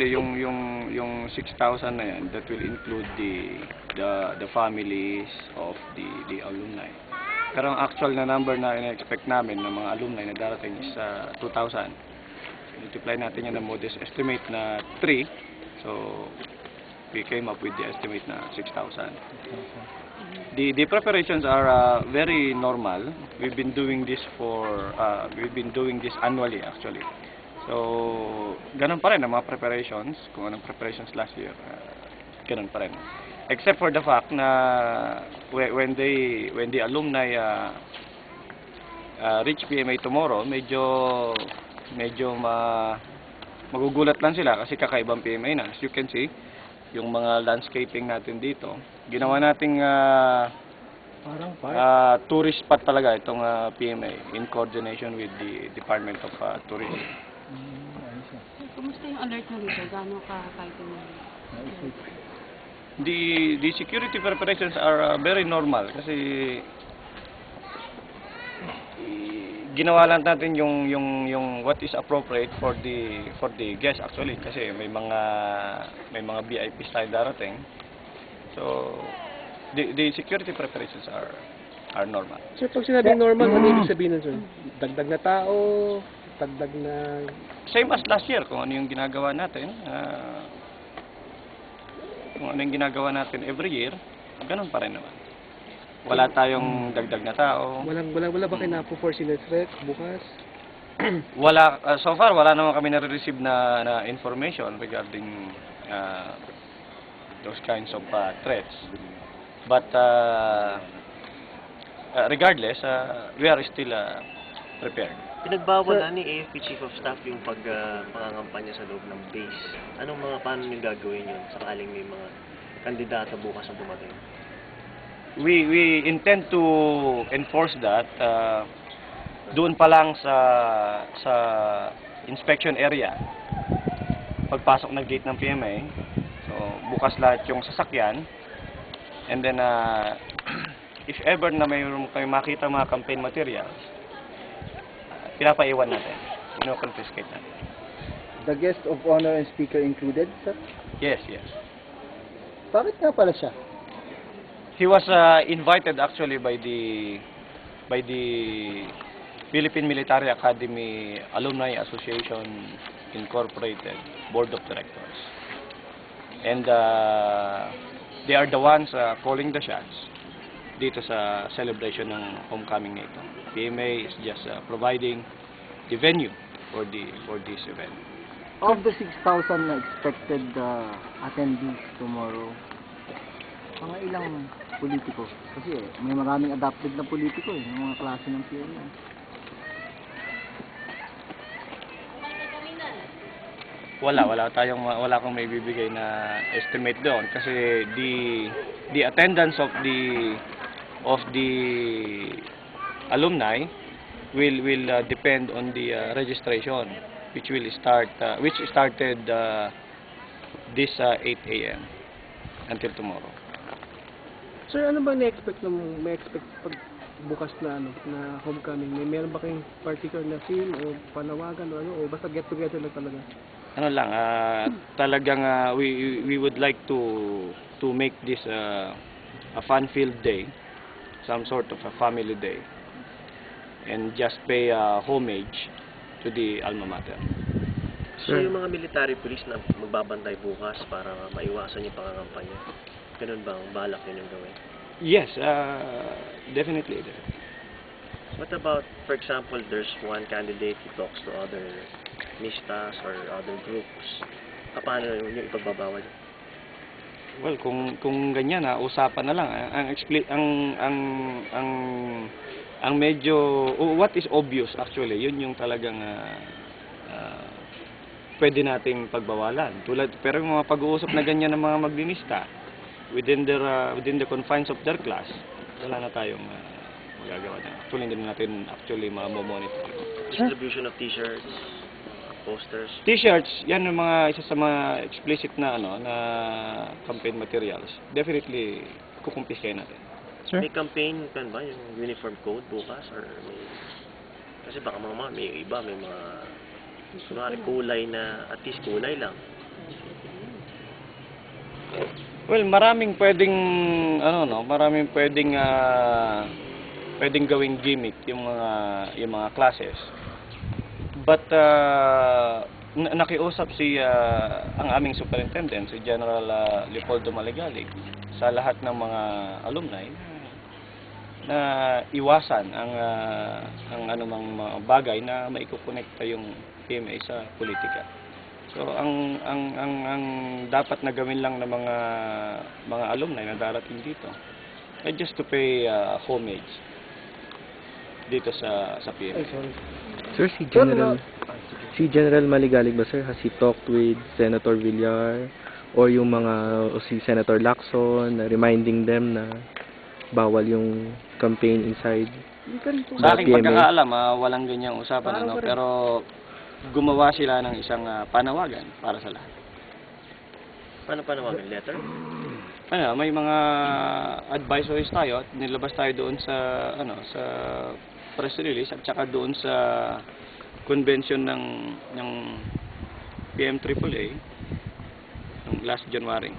actually yung 6,000 na yan, that will include the families of the alumni. Pero ang actual na number na ina-expect namin ng mga alumni na darating is 2,000. Multiply natin yan na modest estimate na 3. So we came up with the estimate na 6,000. The preparations are very normal. We've been doing this annually actually. So ganun pa rin ang mga preparations, kung anong preparations last year, ganun pa rin. Except for the fact na when the alumni reach PMA tomorrow, medyo magugulat lang sila kasi kakaibang PMA na. As you can see, yung mga landscaping natin dito, ginawa nating tourist spot talaga itong PMA in coordination with the Department of Tourism. Kumusta yung alert na dito? Gaano ka-kahit yung... The security preparations are very normal kasi ginawa lang natin yung what is appropriate for the guests actually kasi may mga VIPs tayo darating. So the security preparations are normal. Sir, pag sinabing normal, ano ibig sabihin nun, sir? Dagdag na tao, dagdag na... Same as last year kung ano yung ginagawa natin. Kung ano yung ginagawa natin every year, ganun pa rin naman. Wala tayong dagdag na tao. Wala ba kayo na-foresee na threat bukas? Wala, so far wala naman kami na-receive na information regarding those kinds of threats. But regardless, we are still prepared. Pinagbawal na ni AFP Chief of Staff yung pangangampanya sa loob ng base. Paano nyo gagawin yun sakaling may mga kandidato bukas na dumating? We intend to enforce that doon pa lang sa inspection area. Pagpasok ng gate ng PMA, so bukas lahat yung sasakyan. And then if ever na mayroon kayo makita mga campaign materials, pinapaiwan natin. Confiscate natin. The guest of honor and speaker included, sir? Yes. Bakit nga pala siya? He was invited actually by the Philippine Military Academy Alumni Association Incorporated Board of Directors. And they are the ones calling the shots dito sa celebration ng homecoming nito. PMA is just providing the venue for this event. Of the 6,000 na expected attendees tomorrow, mga ilang politiko? Kasi may maraming adopted na politiko ng mga klase ng PMA. Wala akong may bibigay na estimate doon kasi the attendance of the alumni will depend on the registration which started this 8 AM until tomorrow. Sir, ano ba na-expect pag bukas na na homecoming? Meron ba kayong particular na theme o panawagan o basta get together lang talaga? Talagang we would like to make this a fun-filled day, some sort of a family day, and just pay homage to the alma mater. So yung mga military police na magbabantay bukas para maiwasan yung pangangampanya, ganun ba ang balak nyo yung gawin? Yes, definitely. What about, for example, there's one candidate who talks to other mistas or other groups? Paano yung ipagbabawal? Well, kung ganyan usapan na lang. Ang medyo what is obvious actually, yun yung talagang pwede nating pagbawalan. Pero yung mga pag-uusap na ganyan ng mga maglinista within the confines of their class, wala na tayong magagawa na. Actually, hindi na natin ma-monitor. Distribution of t-shirts, posters. T-shirts, yan yung isa sa mga explicit na na campaign materials. Definitely kukumpiskahin natin. Sir? May campaign kan ba yung uniform code bukas or may kasi baka may iba may mga kunwari kulay na at least kulay lang. Well, maraming pwedeng maraming pwedeng gawing gimmick yung mga classes. But nakiusap ang aming superintendent, si General Leopoldo Maligalig, sa lahat ng mga alumni na iwasan ang anumang mga bagay na maikukonekta yung PMA sa politika. So ang dapat na gawin lang ng mga alumni na darating dito ay just to pay homage dito sa PMA. Sir, si General Maligalig ba, sir, has he talked with Senator Villar or si Senator Lacson, reminding them na bawal yung campaign inside Sa the aking PMA? pagkakaalam, walang ganyang usapan, pero gumawa sila ng isang panawagan para sa lahat. Paano panawagan? Letter? May mga advisories tayo at nilabas tayo doon sa press release at saka doon sa convention ng PM AAA ng last January.